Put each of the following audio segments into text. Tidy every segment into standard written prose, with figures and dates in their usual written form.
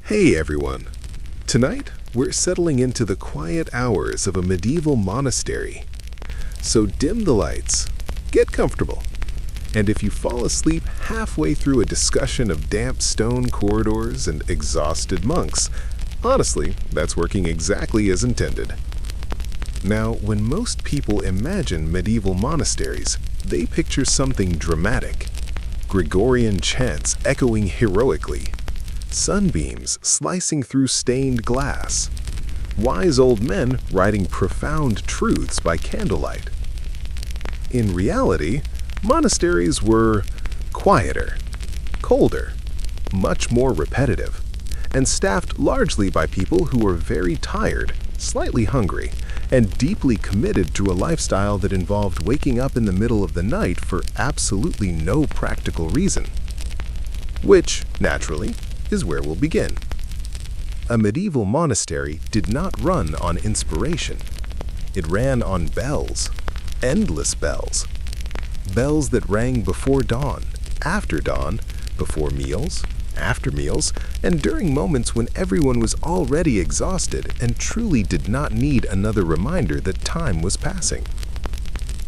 Hey everyone! Tonight, we're settling into the quiet hours of a medieval monastery. So dim the lights, get comfortable, and if you fall asleep halfway through a discussion of damp stone corridors and exhausted monks, honestly, that's working exactly as intended. Now, when most people imagine medieval monasteries, they picture something dramatic. Gregorian chants echoing heroically, sunbeams slicing through stained glass, wise old men writing profound truths by candlelight. In reality, monasteries were quieter, colder, much more repetitive, and staffed largely by people who were very tired, slightly hungry, and deeply committed to a lifestyle that involved waking up in the middle of the night for absolutely no practical reason. Which, naturally, is where we'll begin. A medieval monastery did not run on inspiration. It ran on bells, endless bells. Bells that rang before dawn, after dawn, before meals, after meals, and during moments when everyone was already exhausted and truly did not need another reminder that time was passing.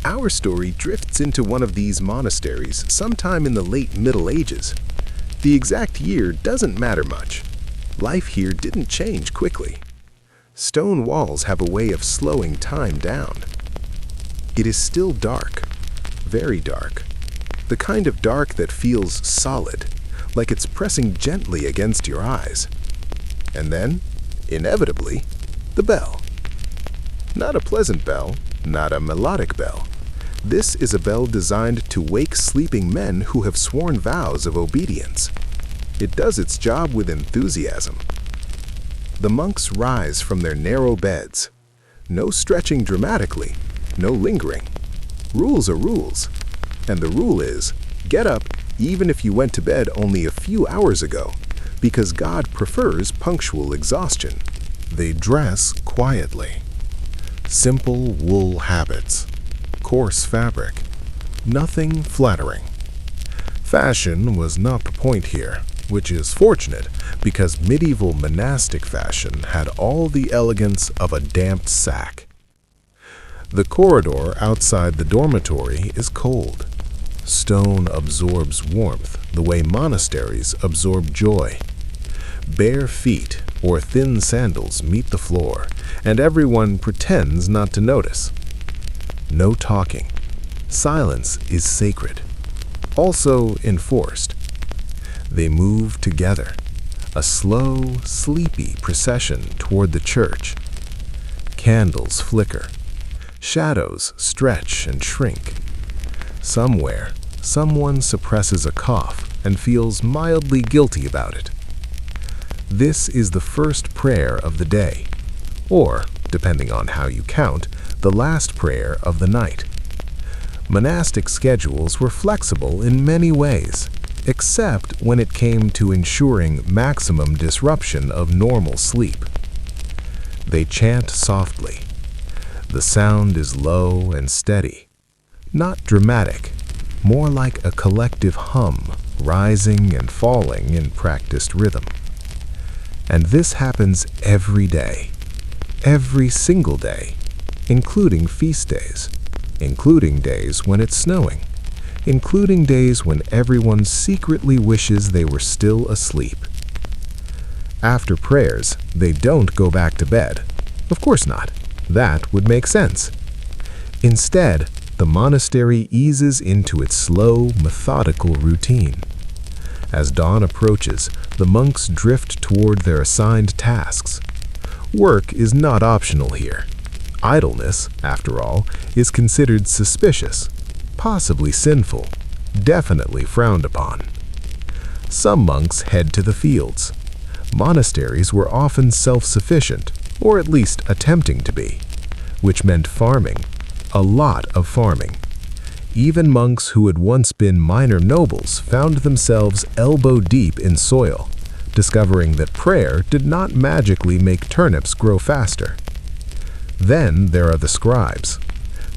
Our story drifts into one of these monasteries sometime in the late Middle Ages. The exact year doesn't matter much. Life here didn't change quickly. Stone walls have a way of slowing time down. It is still dark, very dark. The kind of dark that feels solid, like it's pressing gently against your eyes. And then, inevitably, the bell. Not a pleasant bell, not a melodic bell. This is a bell designed to wake sleeping men who have sworn vows of obedience. It does its job with enthusiasm. The monks rise from their narrow beds. No stretching dramatically, no lingering. Rules are rules. And the rule is, get up even if you went to bed only a few hours ago, because God prefers punctual exhaustion. They dress quietly. Simple wool habits. Coarse fabric. Nothing flattering. Fashion was not the point here, which is fortunate because medieval monastic fashion had all the elegance of a damped sack. The corridor outside the dormitory is cold. Stone absorbs warmth the way monasteries absorb joy. Bare feet or thin sandals meet the floor, and everyone pretends not to notice. No talking. Silence is sacred, also enforced. They move together, a slow, sleepy procession toward the church. Candles flicker. Shadows stretch and shrink. Somewhere, someone suppresses a cough and feels mildly guilty about it. This is the first prayer of the day, or, depending on how you count, the last prayer of the night. Monastic schedules were flexible in many ways, except when it came to ensuring maximum disruption of normal sleep. They chant softly. The sound is low and steady, not dramatic, more like a collective hum, rising and falling in practiced rhythm. And this happens every day, every single day, including feast days, including days when it's snowing, including days when everyone secretly wishes they were still asleep. After prayers, they don't go back to bed. Of course not. That would make sense. Instead, the monastery eases into its slow, methodical routine. As dawn approaches, the monks drift toward their assigned tasks. Work is not optional here. Idleness, after all, is considered suspicious, possibly sinful, definitely frowned upon. Some monks head to the fields. Monasteries were often self-sufficient, or at least attempting to be, which meant farming, a lot of farming. Even monks who had once been minor nobles found themselves elbow-deep in soil, discovering that prayer did not magically make turnips grow faster. Then there are the scribes.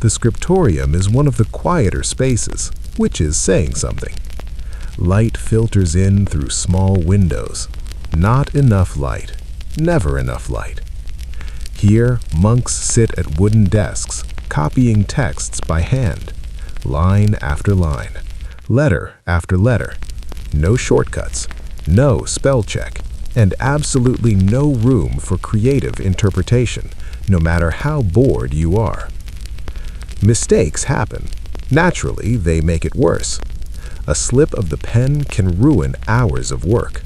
The scriptorium is one of the quieter spaces, which is saying something. Light filters in through small windows. Not enough light. Never enough light. Here, monks sit at wooden desks, copying texts by hand, line after line, letter after letter. No shortcuts, no spell check, and absolutely no room for creative interpretation, no matter how bored you are. Mistakes happen. Naturally, they make it worse. A slip of the pen can ruin hours of work.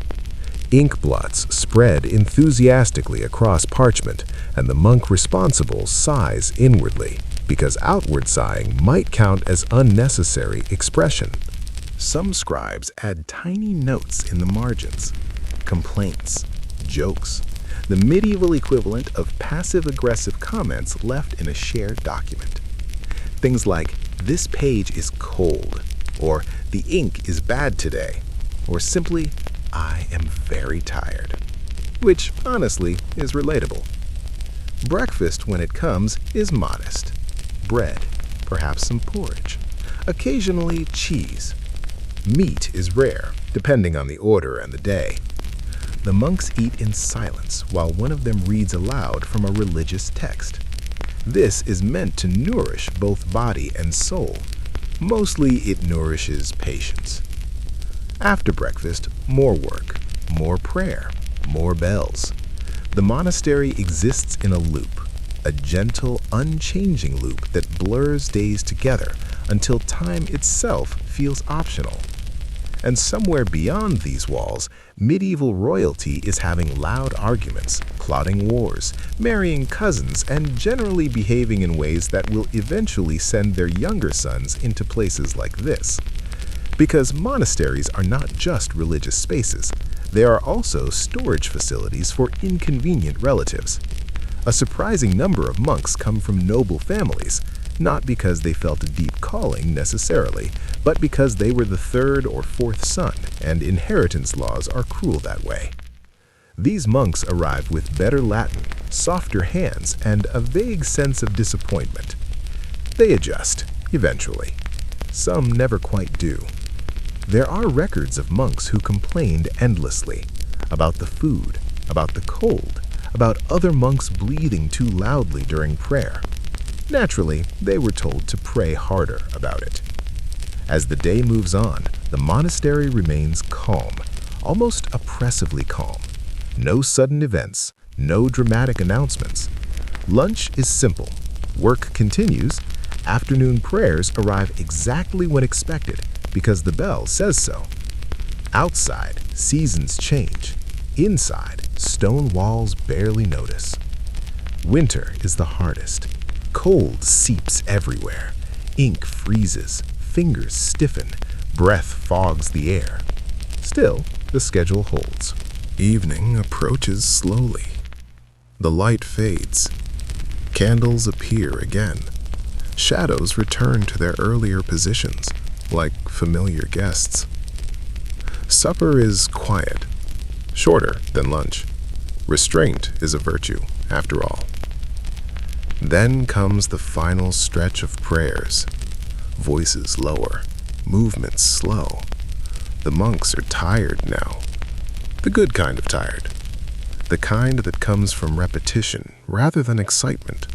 Ink blots spread enthusiastically across parchment, and the monk responsible sighs inwardly, because outward sighing might count as unnecessary expression. Some scribes add tiny notes in the margins, complaints, jokes, the medieval equivalent of passive-aggressive comments left in a shared document. Things like, "This page is cold," or "The ink is bad today," or simply, "I am very tired," which honestly is relatable. Breakfast, when it comes, is modest. Bread, perhaps some porridge, occasionally cheese. Meat is rare, depending on the order and the day. The monks eat in silence while one of them reads aloud from a religious text. This is meant to nourish both body and soul. Mostly it nourishes patience. After breakfast, more work, more prayer, more bells. The monastery exists in a loop, a gentle, unchanging loop that blurs days together until time itself feels optional. And somewhere beyond these walls, medieval royalty is having loud arguments, plotting wars, marrying cousins, and generally behaving in ways that will eventually send their younger sons into places like this. Because monasteries are not just religious spaces, they are also storage facilities for inconvenient relatives. A surprising number of monks come from noble families, not because they felt a deep calling necessarily, but because they were the third or fourth son, and inheritance laws are cruel that way. These monks arrive with better Latin, softer hands, and a vague sense of disappointment. They adjust, eventually. Some never quite do. There are records of monks who complained endlessly about the food, about the cold, about other monks breathing too loudly during prayer. Naturally, they were told to pray harder about it. As the day moves on, the monastery remains calm, almost oppressively calm. No sudden events, no dramatic announcements. Lunch is simple. Work continues. Afternoon prayers arrive exactly when expected, because the bell says so. Outside, seasons change. Inside, stone walls barely notice. Winter is the hardest. Cold seeps everywhere. Ink freezes, fingers stiffen, breath fogs the air. Still, the schedule holds. Evening approaches slowly. The light fades. Candles appear again. Shadows return to their earlier positions, like familiar guests. Supper is quiet, shorter than lunch. Restraint is a virtue, after all. Then comes the final stretch of prayers. Voices lower, movements slow. The monks are tired now. The good kind of tired. The kind that comes from repetition rather than excitement.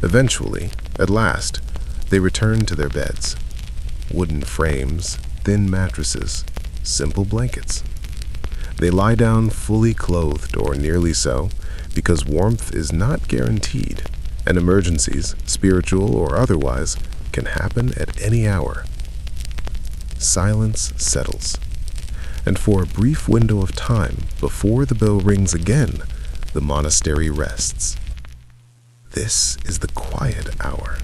Eventually, at last, they return to their beds. Wooden frames, thin mattresses, simple blankets. They lie down fully clothed, or nearly so, because warmth is not guaranteed, and emergencies, spiritual or otherwise, can happen at any hour. Silence settles, and for a brief window of time before the bell rings again, the monastery rests. This is the quiet hour,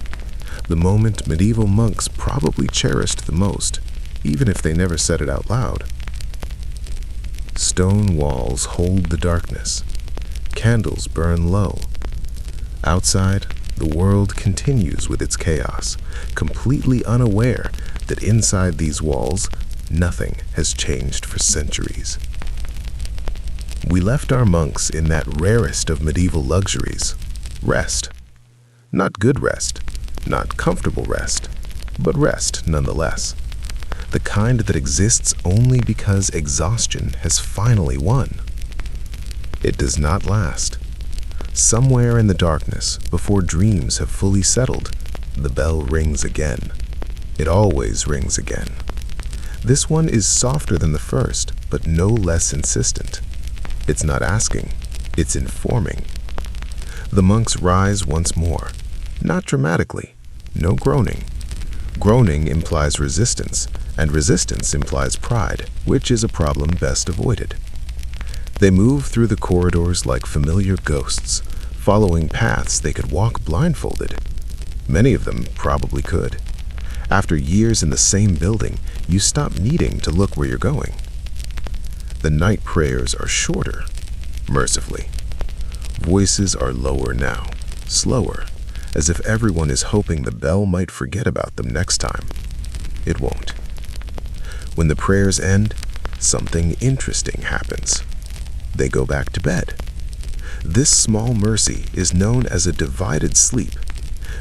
the moment medieval monks probably cherished the most, even if they never said it out loud. Stone walls hold the darkness. Candles burn low. Outside, the world continues with its chaos, completely unaware that inside these walls, nothing has changed for centuries. We left our monks in that rarest of medieval luxuries, rest. Not good rest, not comfortable rest, but rest nonetheless. the kind that exists only because exhaustion has finally won. It does not last. Somewhere in the darkness, before dreams have fully settled, the bell rings again. It always rings again. This one is softer than the first, but no less insistent. It's not asking, it's informing. The monks rise once more, not dramatically, no groaning. Groaning implies resistance, and resistance implies pride, which is a problem best avoided. They move through the corridors like familiar ghosts, following paths they could walk blindfolded. Many of them probably could. After years in the same building, you stop needing to look where you're going. The night prayers are shorter, mercifully. Voices are lower now, slower, as if everyone is hoping the bell might forget about them next time. It won't. When the prayers end, something interesting happens. They go back to bed. This small mercy is known as a divided sleep.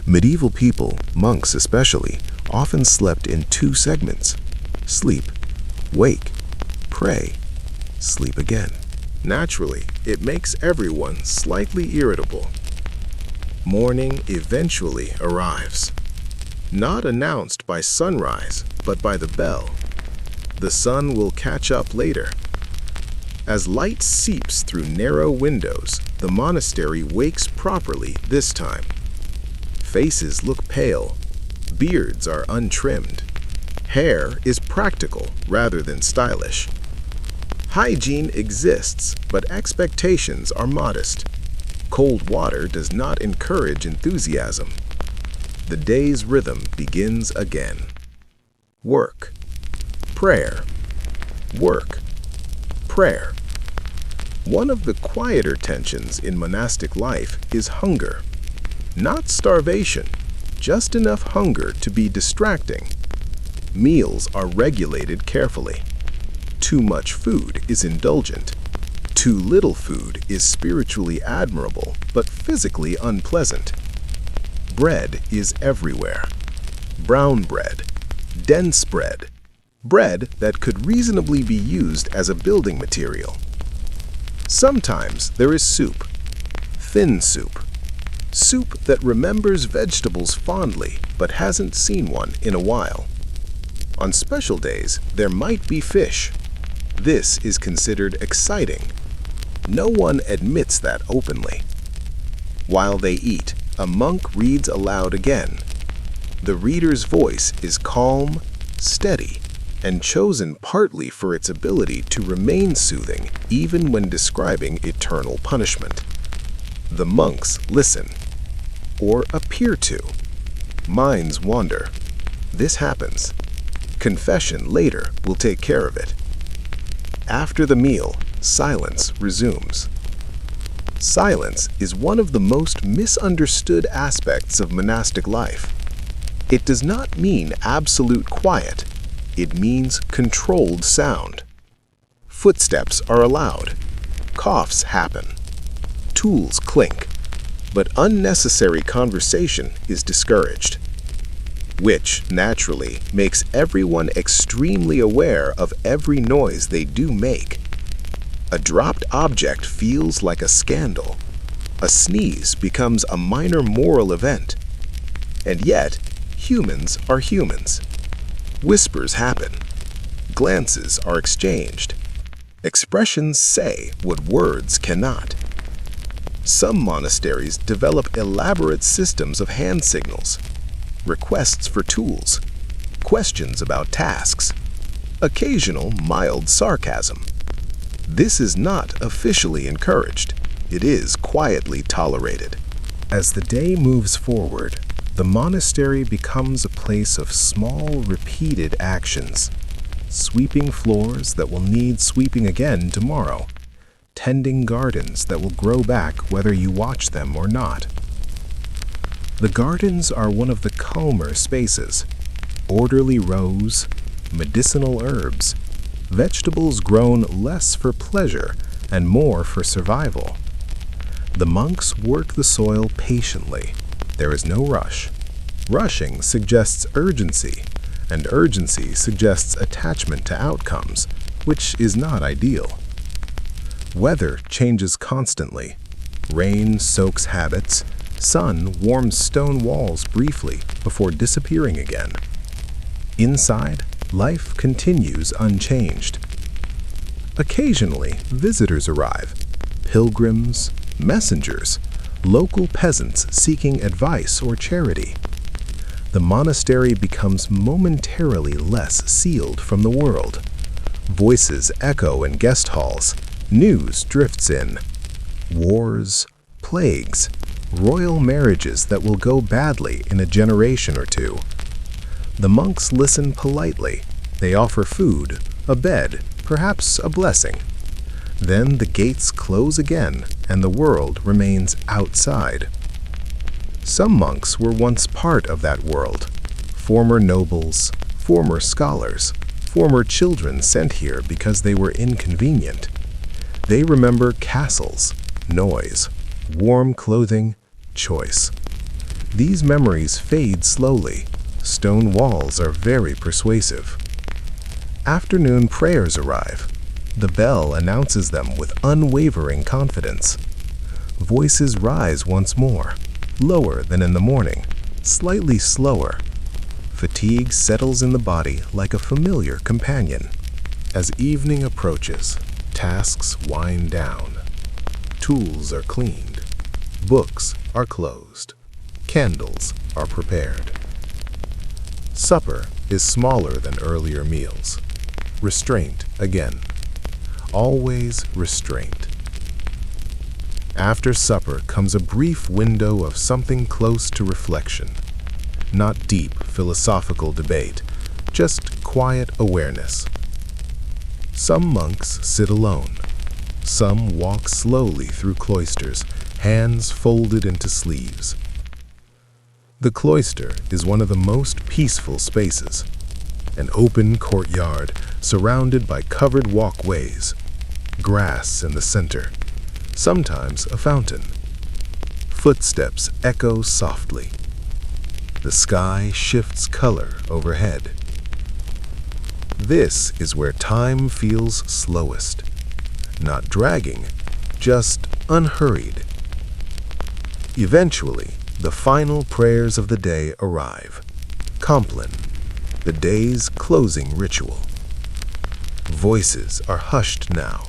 Medieval people, monks especially, often slept in two segments: sleep, wake, pray, sleep again. Naturally, it makes everyone slightly irritable. Morning eventually arrives. Not announced by sunrise, but by the bell. The sun will catch up later. As light seeps through narrow windows, the monastery wakes properly this time. Faces look pale. Beards are untrimmed. Hair is practical rather than stylish. Hygiene exists, but expectations are modest. Cold water does not encourage enthusiasm. The day's rhythm begins again. Work, prayer, work, prayer. One of the quieter tensions in monastic life is hunger. Not starvation, just enough hunger to be distracting. Meals are regulated carefully. Too much food is indulgent. Too little food is spiritually admirable, but physically unpleasant. Bread is everywhere. Brown bread, dense bread, bread that could reasonably be used as a building material. Sometimes there is soup, thin soup, soup that remembers vegetables fondly but hasn't seen one in a while. On special days, there might be fish. This is considered exciting. No one admits that openly. While they eat, a monk reads aloud again. The reader's voice is calm, steady, and chosen partly for its ability to remain soothing even when describing eternal punishment. The monks listen, or appear to. Minds wander. This happens. Confession later will take care of it. After the meal, silence resumes. Silence is one of the most misunderstood aspects of monastic life. It does not mean absolute quiet. It means controlled sound. Footsteps are allowed. Coughs happen. Tools clink. But unnecessary conversation is discouraged, which, naturally, makes everyone extremely aware of every noise they do make. A dropped object feels like a scandal. A sneeze becomes a minor moral event. And yet, humans are humans. Whispers happen. Glances are exchanged. Expressions say what words cannot. Some monasteries develop elaborate systems of hand signals, requests for tools, questions about tasks, occasional mild sarcasm. This is not officially encouraged. It is quietly tolerated. As the day moves forward, the monastery becomes a place of small, repeated actions. Sweeping floors that will need sweeping again tomorrow. Tending gardens that will grow back whether you watch them or not. The gardens are one of the calmer spaces. Orderly rows, medicinal herbs, vegetables grown less for pleasure and more for survival. The monks work the soil patiently. There is no rush. Rushing suggests urgency, and urgency suggests attachment to outcomes, which is not ideal. Weather changes constantly. Rain soaks habits, sun warms stone walls briefly before disappearing again. Inside, life continues unchanged. Occasionally, visitors arrive, pilgrims, messengers, local peasants seeking advice or charity. The monastery becomes momentarily less sealed from the world. Voices echo in guest halls, news drifts in. Wars, plagues, royal marriages that will go badly in a generation or two. The monks listen politely. They offer food, a bed, perhaps a blessing. Then the gates close again, and the world remains outside. Some monks were once part of that world. Former nobles, former scholars, former children sent here because they were inconvenient. They remember castles, noise, warm clothing, choice. These memories fade slowly. Stone walls are very persuasive. Afternoon prayers arrive. The bell announces them with unwavering confidence. Voices rise once more, lower than in the morning, slightly slower. Fatigue settles in the body like a familiar companion. As evening approaches, tasks wind down. Tools are cleaned. Books are closed. Candles are prepared. Supper is smaller than earlier meals. Restraint again. Always restraint. After supper comes a brief window of something close to reflection. Not deep philosophical debate, just quiet awareness. Some monks sit alone. Some walk slowly through cloisters, hands folded into sleeves. The cloister is one of the most peaceful spaces. An open courtyard surrounded by covered walkways, grass in the center, sometimes a fountain. Footsteps echo softly. The sky shifts color overhead. This is where time feels slowest. Not dragging, just unhurried. Eventually, the final prayers of the day arrive. Compline, the day's closing ritual. Voices are hushed now,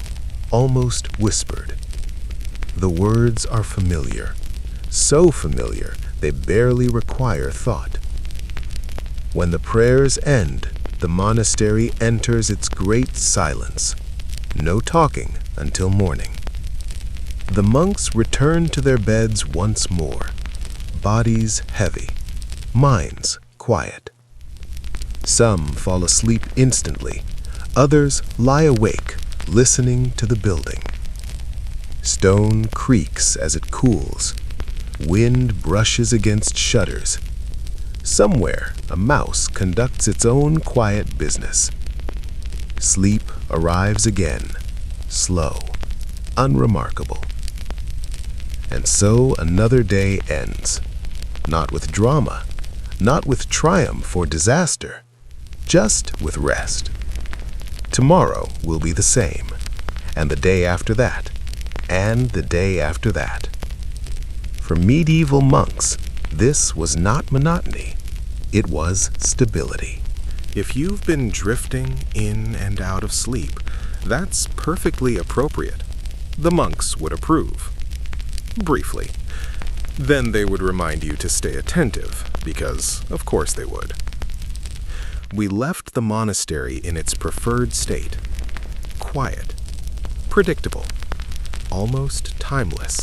almost whispered. The words are familiar, so familiar they barely require thought. When the prayers end, the monastery enters its great silence. No talking until morning. The monks return to their beds once more, bodies heavy, minds quiet. Some fall asleep instantly, others lie awake, listening to the building. Stone creaks as it cools. Wind brushes against shutters. Somewhere, a mouse conducts its own quiet business. Sleep arrives again, slow, unremarkable. And so another day ends. Not with drama, not with triumph or disaster, just with rest. Tomorrow will be the same, and the day after that, and the day after that. For medieval monks, this was not monotony, it was stability. If you've been drifting in and out of sleep, that's perfectly appropriate. The monks would approve. Briefly. Then they would remind you to stay attentive, because of course they would. We left the monastery in its preferred state. Quiet. Predictable. Almost timeless.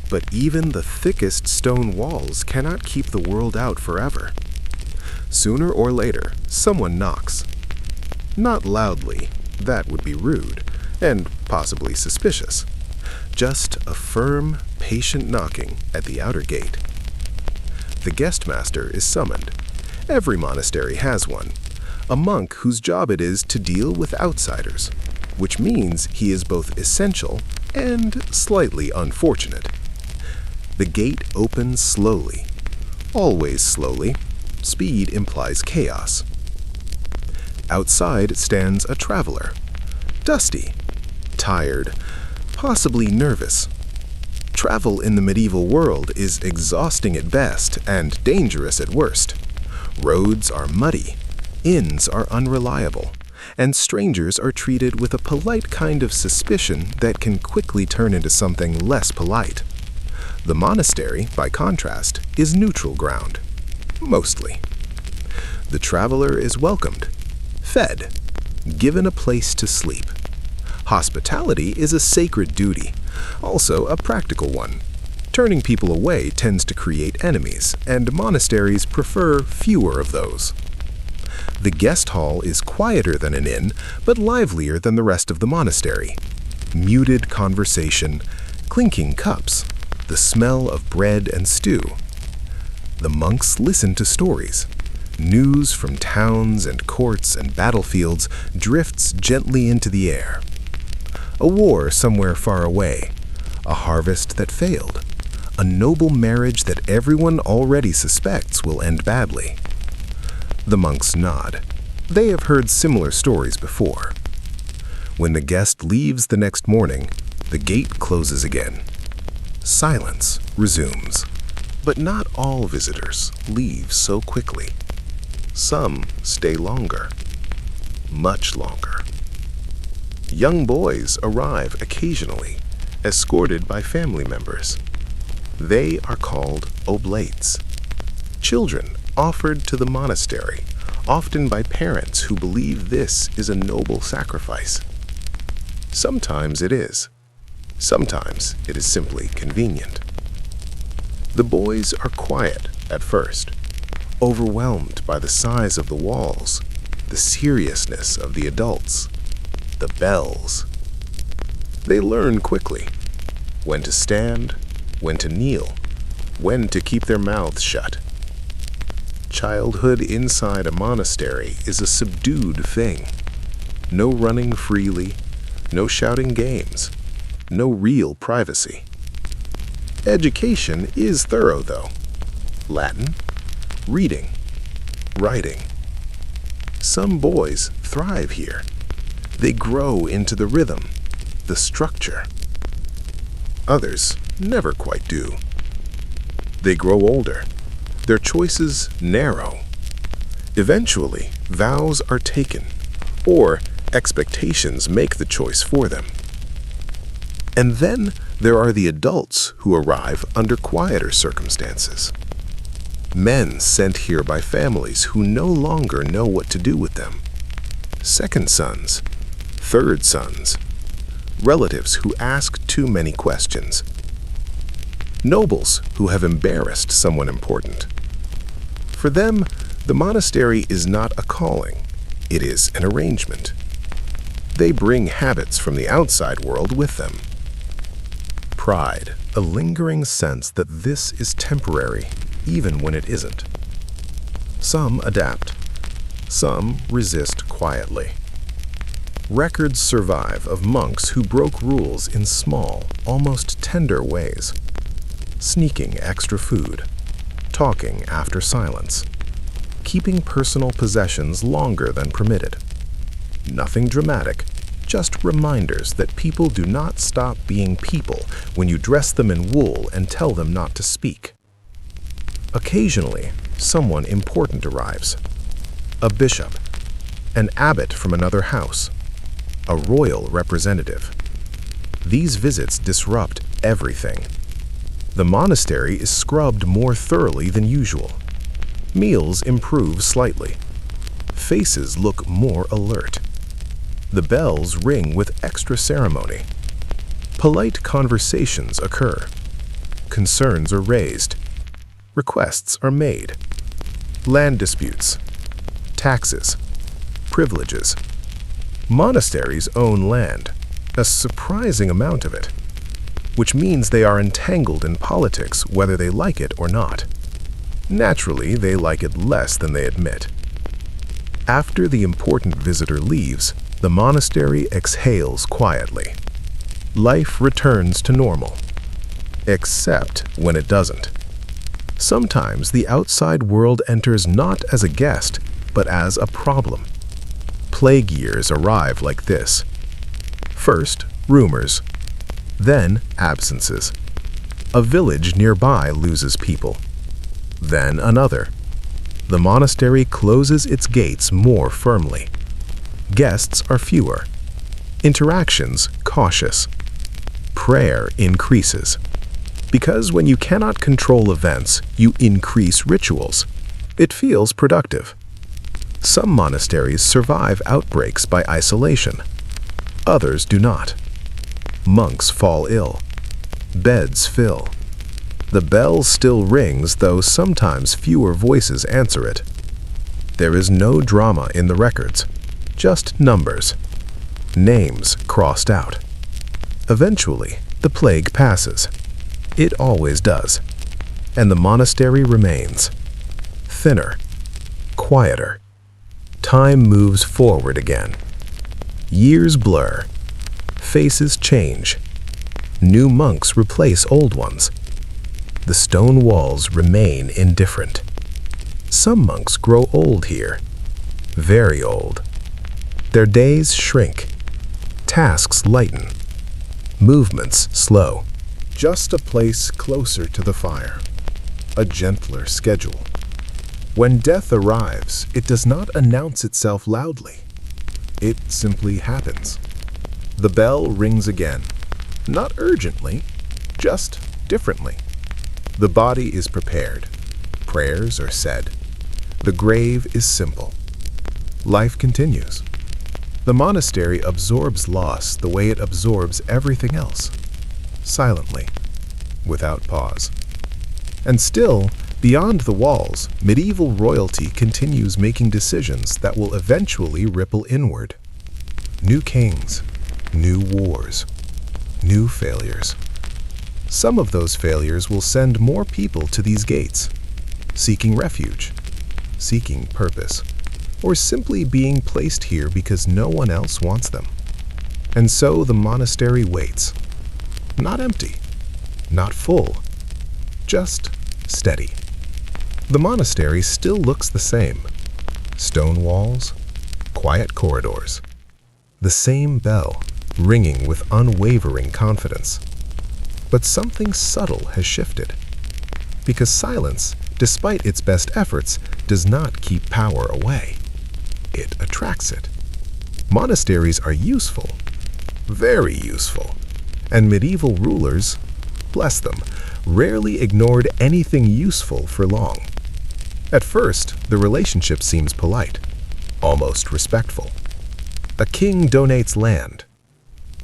But even the thickest stone walls cannot keep the world out forever. Sooner or later, someone knocks. Not loudly, that would be rude, and possibly suspicious. Just a firm, patient knocking at the outer gate. The guest master is summoned. Every monastery has one. A monk whose job it is to deal with outsiders, which means he is both essential and slightly unfortunate. The gate opens slowly, always slowly, Speed implies chaos. Outside stands a traveler. Dusty, tired, possibly nervous. Travel in the medieval world is exhausting at best and dangerous at worst. Roads are muddy, inns are unreliable, and strangers are treated with a polite kind of suspicion that can quickly turn into something less polite. The monastery, by contrast, is neutral ground. Mostly. The traveler is welcomed, fed, given a place to sleep. Hospitality is a sacred duty, also a practical one. Turning people away tends to create enemies, and monasteries prefer fewer of those. The guest hall is quieter than an inn, but livelier than the rest of the monastery. Muted conversation, clinking cups, the smell of bread and stew. The monks listen to stories. News from towns and courts and battlefields drifts gently into the air. A war somewhere far away, a harvest that failed, a noble marriage that everyone already suspects will end badly. The monks nod. They have heard similar stories before. When the guest leaves the next morning, the gate closes again. Silence resumes. But not all visitors leave so quickly. Some stay longer, much longer. Young boys arrive occasionally, escorted by family members. They are called oblates. Children offered to the monastery, often by parents who believe this is a noble sacrifice. Sometimes it is. Sometimes it is simply convenient. The boys are quiet at first, overwhelmed by the size of the walls, the seriousness of the adults, the bells. They learn quickly when to stand, when to kneel, when to keep their mouths shut. Childhood inside a monastery is a subdued thing. No running freely, no shouting games, no real privacy. Education is thorough, though. Latin, reading, writing. Some boys thrive here. They grow into the rhythm, the structure. Others never quite do. They grow older. Their choices narrow. Eventually, vows are taken, or expectations make the choice for them. And then there are the adults who arrive under quieter circumstances. Men sent here by families who no longer know what to do with them. Second sons, third sons, relatives who ask too many questions. Nobles who have embarrassed someone important. For them, the monastery is not a calling, it is an arrangement. They bring habits from the outside world with them. Pride, a lingering sense that this is temporary, even when it isn't. Some adapt. Some resist quietly. Records survive of monks who broke rules in small, almost tender ways. Sneaking extra food, talking after silence, keeping personal possessions longer than permitted. Nothing dramatic, just reminders that people do not stop being people when you dress them in wool and tell them not to speak. Occasionally, someone important arrives. A bishop, an abbot from another house, a royal representative. These visits disrupt everything. The monastery is scrubbed more thoroughly than usual. Meals improve slightly. Faces look more alert. The bells ring with extra ceremony. Polite conversations occur. Concerns are raised. Requests are made. Land disputes. Taxes. Privileges. Monasteries own land, a surprising amount of it, which means they are entangled in politics whether they like it or not. Naturally, they like it less than they admit. After the important visitor leaves, the monastery exhales quietly. Life returns to normal, except when it doesn't. Sometimes the outside world enters not as a guest, but as a problem. Plague years arrive like this. First, rumors. Then, absences. A village nearby loses people. Then another. The monastery closes its gates more firmly. Guests are fewer. Interactions cautious. Prayer increases. Because when you cannot control events, you increase rituals. It feels productive. Some monasteries survive outbreaks by isolation. Others do not. Monks fall ill. Beds fill. The bell still rings, though sometimes fewer voices answer it. There is no drama in the records, just numbers. Names crossed out. Eventually, the plague passes. It always does. And the monastery remains. Thinner. Quieter. Time moves forward again. Years blur. Faces change. New monks replace old ones. The stone walls remain indifferent. Some monks grow old here. Very old. Their days shrink. Tasks lighten. Movements slow. Just a place closer to the fire. A gentler schedule. When death arrives, it does not announce itself loudly. It simply happens. The bell rings again. Not urgently, just differently. The body is prepared. Prayers are said. The grave is simple. Life continues. The monastery absorbs loss the way it absorbs everything else. Silently, without pause. And still, beyond the walls, medieval royalty continues making decisions that will eventually ripple inward. New kings, new wars, new failures. Some of those failures will send more people to these gates, seeking refuge, seeking purpose, or simply being placed here because no one else wants them. And so the monastery waits. Not empty, not full, just steady. The monastery still looks the same. Stone walls, quiet corridors. The same bell, ringing with unwavering confidence. But something subtle has shifted. Because silence, despite its best efforts, does not keep power away. It attracts it. Monasteries are useful, very useful. And medieval rulers, bless them, rarely ignored anything useful for long. At first, the relationship seems polite, almost respectful. A king donates land.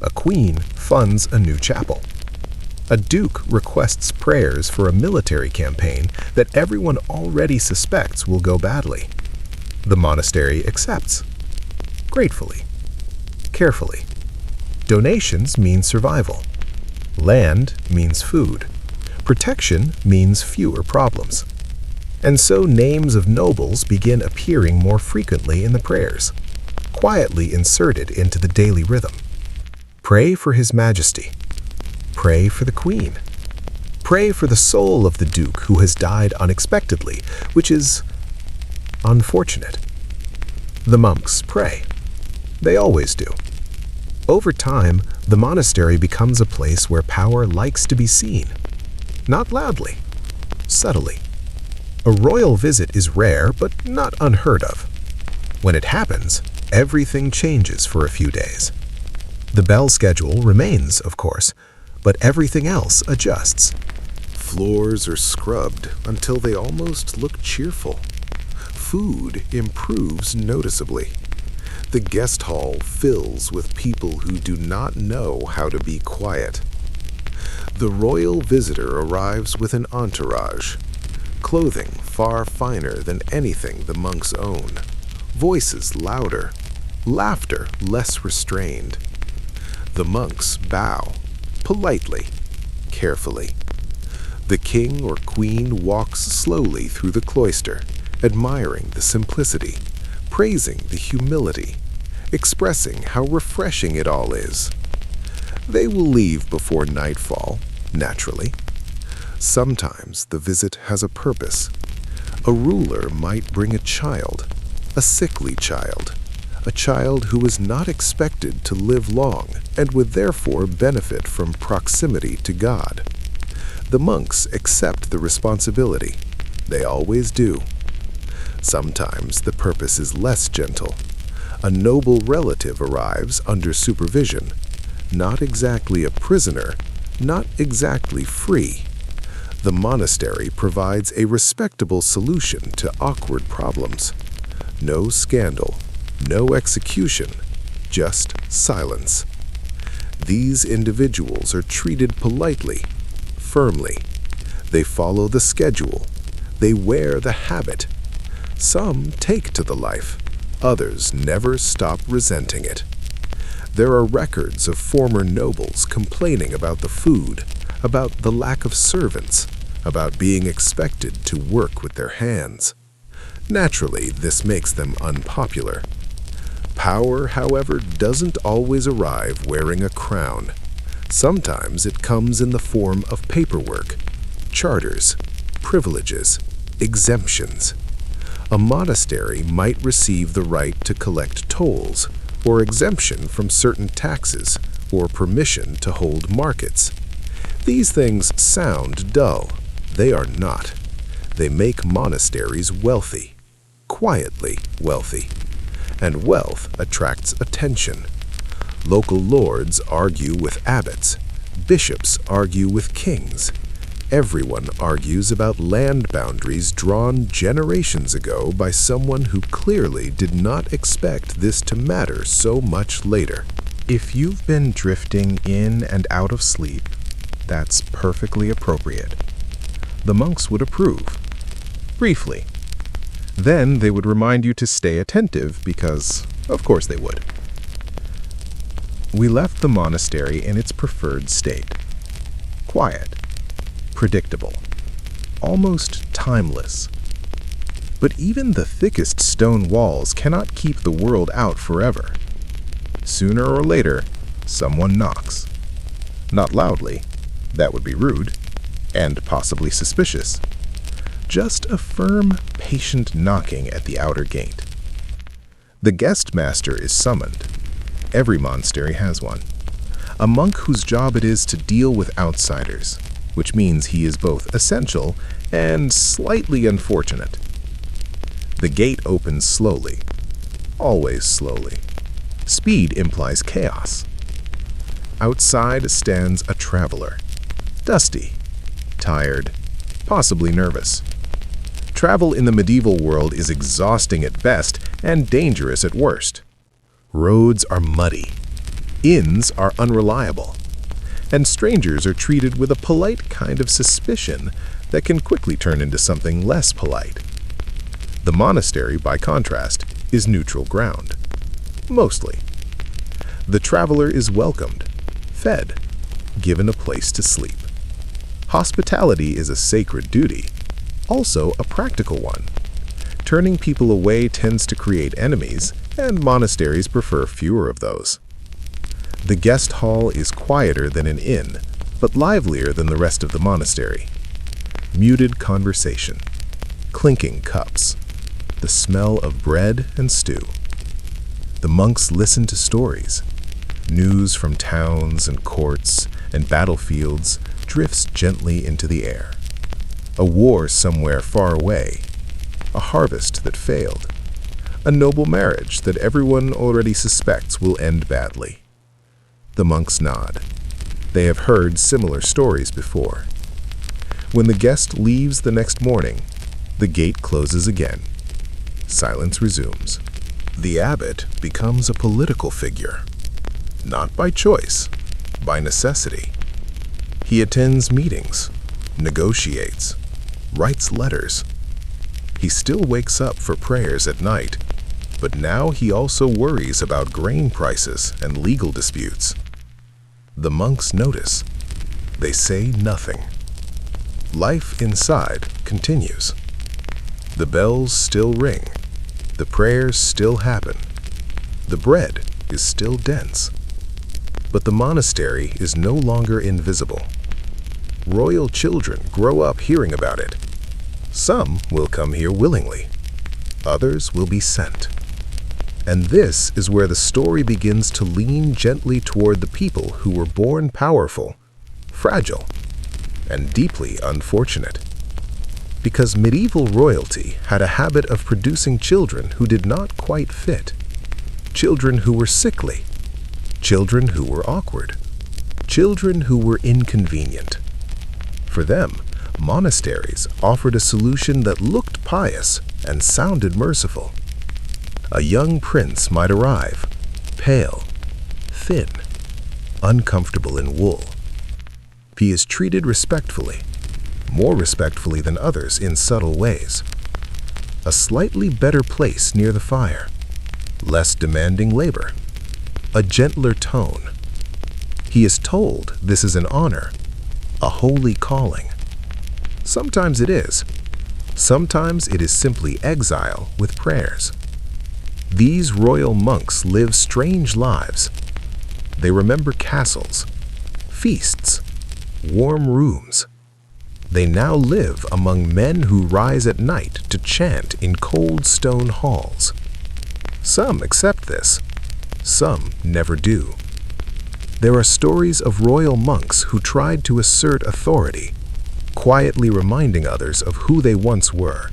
A queen funds a new chapel. A duke requests prayers for a military campaign that everyone already suspects will go badly. The monastery accepts. Gratefully. Carefully. Donations mean survival. Land means food. Protection means fewer problems. And so names of nobles begin appearing more frequently in the prayers, quietly inserted into the daily rhythm. Pray for His Majesty. Pray for the Queen. Pray for the soul of the Duke who has died unexpectedly, which is unfortunate. The monks pray. They always do. Over time, the monastery becomes a place where power likes to be seen. Not loudly, subtly. A royal visit is rare, but not unheard of. When it happens, everything changes for a few days. The bell schedule remains, of course, but everything else adjusts. Floors are scrubbed until they almost look cheerful. Food improves noticeably. The guest hall fills with people who do not know how to be quiet. The royal visitor arrives with an entourage, clothing far finer than anything the monks own, voices louder, laughter less restrained. The monks bow, politely, carefully. The king or queen walks slowly through the cloister, admiring the simplicity, praising the humility, expressing how refreshing it all is. They will leave before nightfall, naturally. Sometimes the visit has a purpose. A ruler might bring a child, a sickly child, a child who was not expected to live long and would therefore benefit from proximity to God. The monks accept the responsibility. They always do. Sometimes the purpose is less gentle. A noble relative arrives under supervision, not exactly a prisoner, not exactly free. The monastery provides a respectable solution to awkward problems. No scandal, no execution, just silence. These individuals are treated politely, firmly. They follow the schedule. They wear the habit. Some take to the life. Others never stop resenting it. There are records of former nobles complaining about the food, about the lack of servants, about being expected to work with their hands. Naturally, this makes them unpopular. Power, however, doesn't always arrive wearing a crown. Sometimes it comes in the form of paperwork, charters, privileges, exemptions. A monastery might receive the right to collect tolls, or exemption from certain taxes, or permission to hold markets. These things sound dull. They are not. They make monasteries wealthy, quietly wealthy. And wealth attracts attention. Local lords argue with abbots. Bishops argue with kings. Everyone argues about land boundaries drawn generations ago by someone who clearly did not expect this to matter so much later. If you've been drifting in and out of sleep, that's perfectly appropriate. The monks would approve. Briefly. Then they would remind you to stay attentive because, of course they would. We left the monastery in its preferred state. Quiet. Predictable. Almost timeless. But even the thickest stone walls cannot keep the world out forever. Sooner or later, someone knocks. Not loudly. That would be rude. And possibly suspicious. Just a firm, patient knocking at the outer gate. The guest master is summoned. Every monastery has one. A monk whose job it is to deal with outsiders, which means he is both essential and slightly unfortunate. The gate opens slowly. Always slowly. Speed implies chaos. Outside stands a traveler. Dusty. Tired. Possibly nervous. Travel in the medieval world is exhausting at best and dangerous at worst. Roads are muddy. Inns are unreliable. And strangers are treated with a polite kind of suspicion that can quickly turn into something less polite. The monastery, by contrast, is neutral ground. Mostly. The traveler is welcomed, fed, given a place to sleep. Hospitality is a sacred duty, also a practical one. Turning people away tends to create enemies, and monasteries prefer fewer of those. The guest hall is quieter than an inn, but livelier than the rest of the monastery. Muted conversation, clinking cups, the smell of bread and stew. The monks listen to stories. News from towns and courts and battlefields drifts gently into the air. A war somewhere far away, a harvest that failed, a noble marriage that everyone already suspects will end badly. The monks nod. They have heard similar stories before. When the guest leaves the next morning, the gate closes again. Silence resumes. The abbot becomes a political figure. Not by choice, by necessity. He attends meetings, negotiates, writes letters. He still wakes up for prayers at night, but now he also worries about grain prices and legal disputes. The monks notice. They say nothing. Life inside continues. The bells still ring. The prayers still happen. The bread is still dense. But the monastery is no longer invisible. royal children grow up hearing about it. Some will come here willingly. Others will be sent. And this is where the story begins to lean gently toward the people who were born powerful, fragile, and deeply unfortunate. Because medieval royalty had a habit of producing children who did not quite fit, children who were sickly, children who were awkward, children who were inconvenient. For them, monasteries offered a solution that looked pious and sounded merciful. A young prince might arrive, pale, thin, uncomfortable in wool. He is treated respectfully, more respectfully than others in subtle ways. A slightly better place near the fire, less demanding labor, a gentler tone. He is told this is an honor, a holy calling. Sometimes it is. Sometimes it is simply exile with prayers. These royal monks live strange lives. They remember castles, feasts, warm rooms. They now live among men who rise at night to chant in cold stone halls. Some accept this. Some never do. There are stories of royal monks who tried to assert authority, quietly reminding others of who they once were.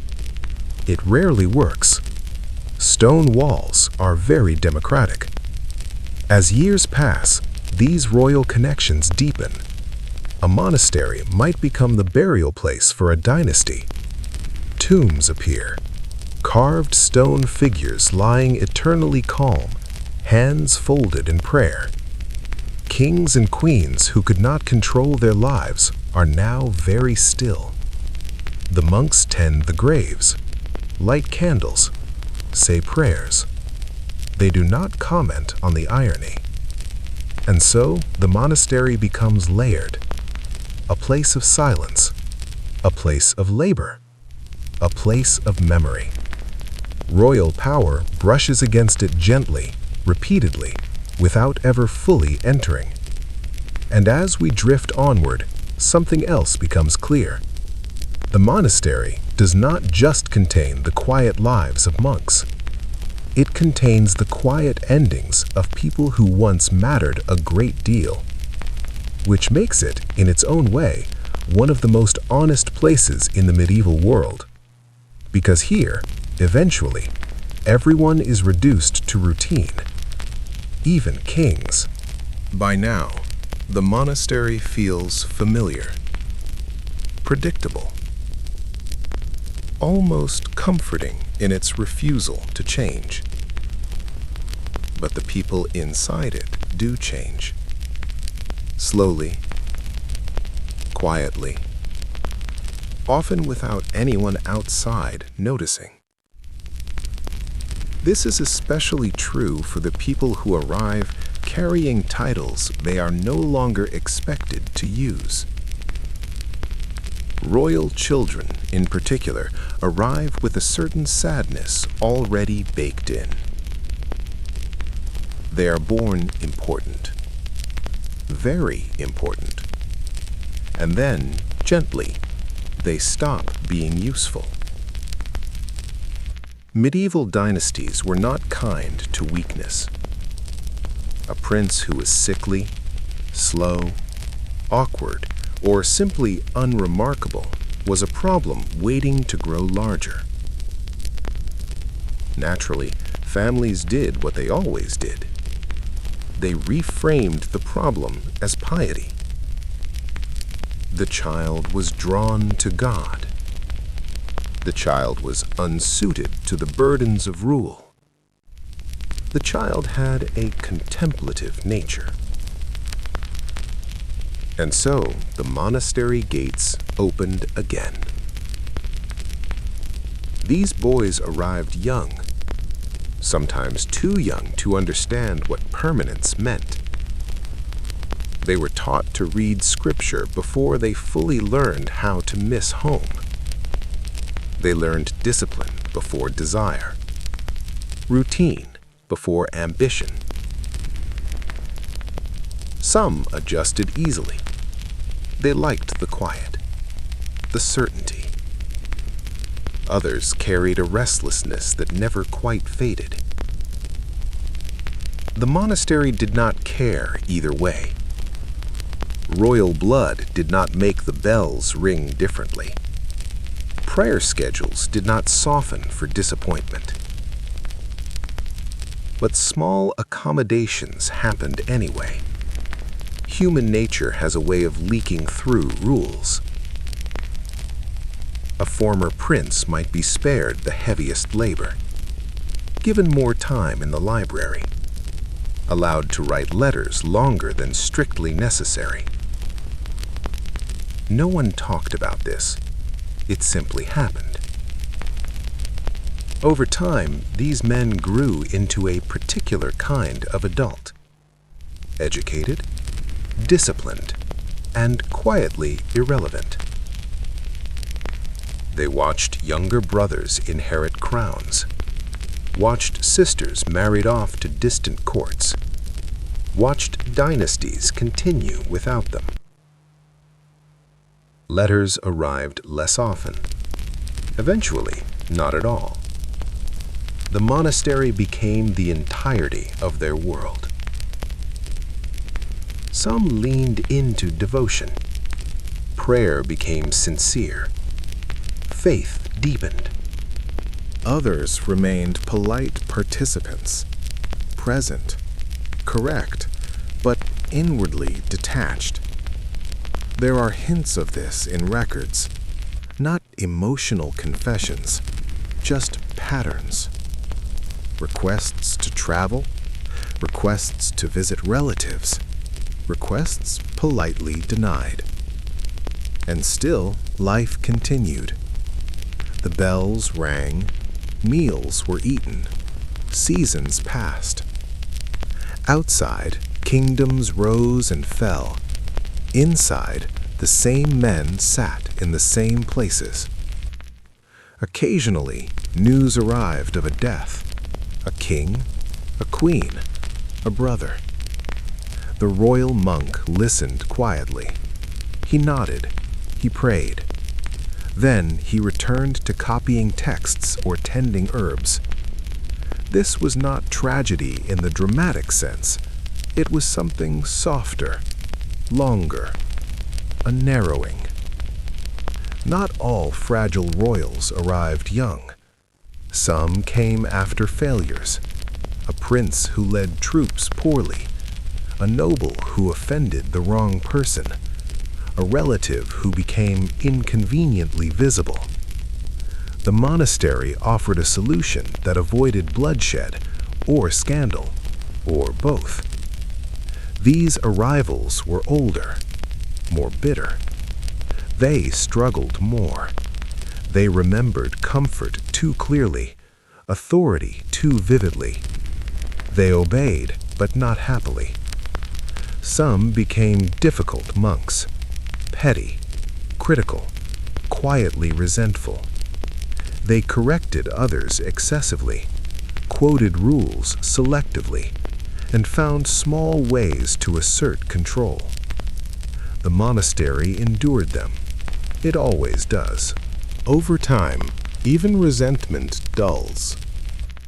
It rarely works. Stone walls are very democratic. As years pass, these royal connections deepen. A monastery might become the burial place for a dynasty. Tombs appear, carved stone figures lying eternally calm, hands folded in prayer. Kings and queens who could not control their lives are now very still. The monks tend the graves, light candles, say prayers. They do not comment on the irony. And so the monastery becomes layered, a place of silence, a place of labor, a place of memory. Royal power brushes against it gently, repeatedly, without ever fully entering. And as we drift onward, something else becomes clear. The monastery does not just contain the quiet lives of monks. It contains the quiet endings of people who once mattered a great deal, which makes it, in its own way, one of the most honest places in the medieval world. Because here, eventually, everyone is reduced to routine, even kings. By now, the monastery feels familiar, predictable, almost comforting in its refusal to change. But the people inside it do change. Slowly, quietly, often without anyone outside noticing. This is especially true for the people who arrive carrying titles they are no longer expected to use. Royal children, in particular, arrive with a certain sadness already baked in. They are born important, very important, and then, gently, they stop being useful. Medieval dynasties were not kind to weakness. A prince who was sickly, slow, awkward, or simply unremarkable was a problem waiting to grow larger. Naturally, families did what they always did. They reframed the problem as piety. The child was drawn to God. The child was unsuited to the burdens of rule. The child had a contemplative nature. And so the monastery gates opened again. These boys arrived young, sometimes too young to understand what permanence meant. They were taught to read scripture before they fully learned how to miss home. They learned discipline before desire, routine before ambition. Some adjusted easily. They liked the quiet, the certainty. Others carried a restlessness that never quite faded. The monastery did not care either way. Royal blood did not make the bells ring differently. Prayer schedules did not soften for disappointment. But small accommodations happened anyway. Human nature has a way of leaking through rules. A former prince might be spared the heaviest labor, given more time in the library, allowed to write letters longer than strictly necessary. No one talked about this. It simply happened. Over time, these men grew into a particular kind of adult. Educated, disciplined, and quietly irrelevant. They watched younger brothers inherit crowns, watched sisters married off to distant courts, watched dynasties continue without them. Letters arrived less often. Eventually, not at all. The monastery became the entirety of their world. Some leaned into devotion. Prayer became sincere. Faith deepened. Others remained polite participants, present, correct, but inwardly detached. There are hints of this in records, not emotional confessions, just patterns. Requests to travel, requests to visit relatives, requests politely denied. And still, life continued. The bells rang, meals were eaten, seasons passed. Outside, kingdoms rose and fell. Inside, the same men sat in the same places. Occasionally, news arrived of a death. A king, a queen, a brother. The royal monk listened quietly. He nodded. He prayed. Then he returned to copying texts or tending herbs. This was not tragedy in the dramatic sense. It was something softer, longer, a narrowing. Not all fragile royals arrived young. Some came after failures. A prince who led troops poorly, a noble who offended the wrong person, a relative who became inconveniently visible. The monastery offered a solution that avoided bloodshed or scandal, or both. These arrivals were older, more bitter. They struggled more. They remembered comfort too clearly, authority too vividly. They obeyed, but not happily. Some became difficult monks, petty, critical, quietly resentful. They corrected others excessively, quoted rules selectively, and found small ways to assert control. The monastery endured them. It always does. Over time, even resentment dulls.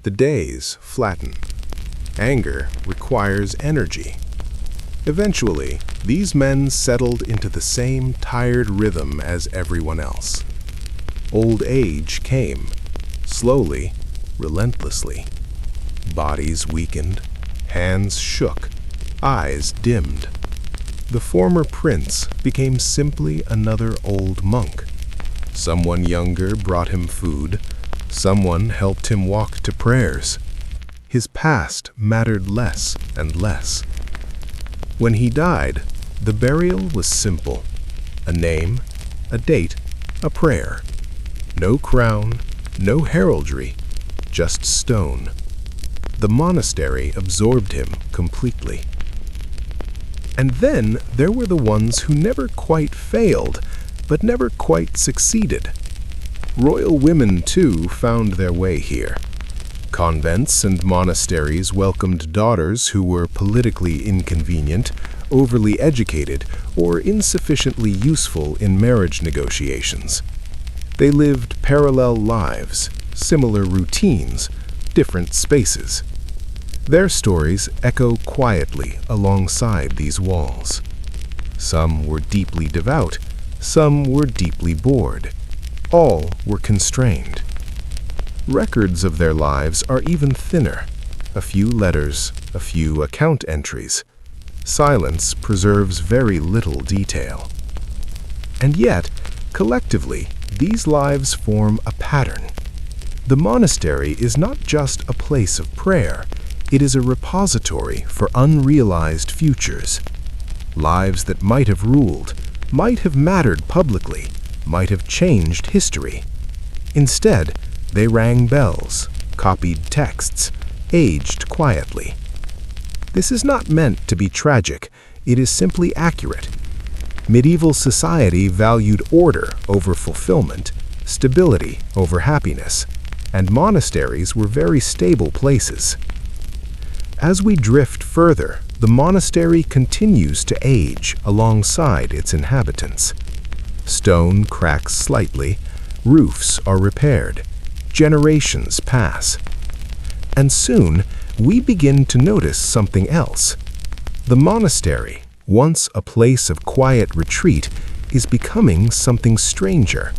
The days flatten. Anger requires energy. Eventually, these men settled into the same tired rhythm as everyone else. Old age came, slowly, relentlessly. Bodies weakened, hands shook, eyes dimmed. The former prince became simply another old monk. Someone younger brought him food. Someone helped him walk to prayers. His past mattered less and less. When he died, the burial was simple. A name, a date, a prayer. No crown, no heraldry, just stone. The monastery absorbed him completely. And then there were the ones who never quite failed, but never quite succeeded. Royal women, too, found their way here. Convents and monasteries welcomed daughters who were politically inconvenient overly educated, or insufficiently useful in marriage negotiations. They lived parallel lives, similar routines, different spaces. Their stories echo quietly alongside these walls. Some were deeply devout, some were deeply bored. All were constrained. Records of their lives are even thinner. A few letters, a few account entries. Silence preserves very little detail. And yet, collectively, these lives form a pattern. The monastery is not just a place of prayer, it is a repository for unrealized futures. Lives that might have ruled, might have mattered publicly, might have changed history. Instead, they rang bells, copied texts, aged quietly. This is not meant to be tragic, it is simply accurate. Medieval society valued order over fulfillment, stability over happiness, and monasteries were very stable places. As we drift further, the monastery continues to age alongside its inhabitants. Stone cracks slightly, roofs are repaired, generations pass. And soon, we begin to notice something else. The monastery, once a place of quiet retreat, is becoming something stranger.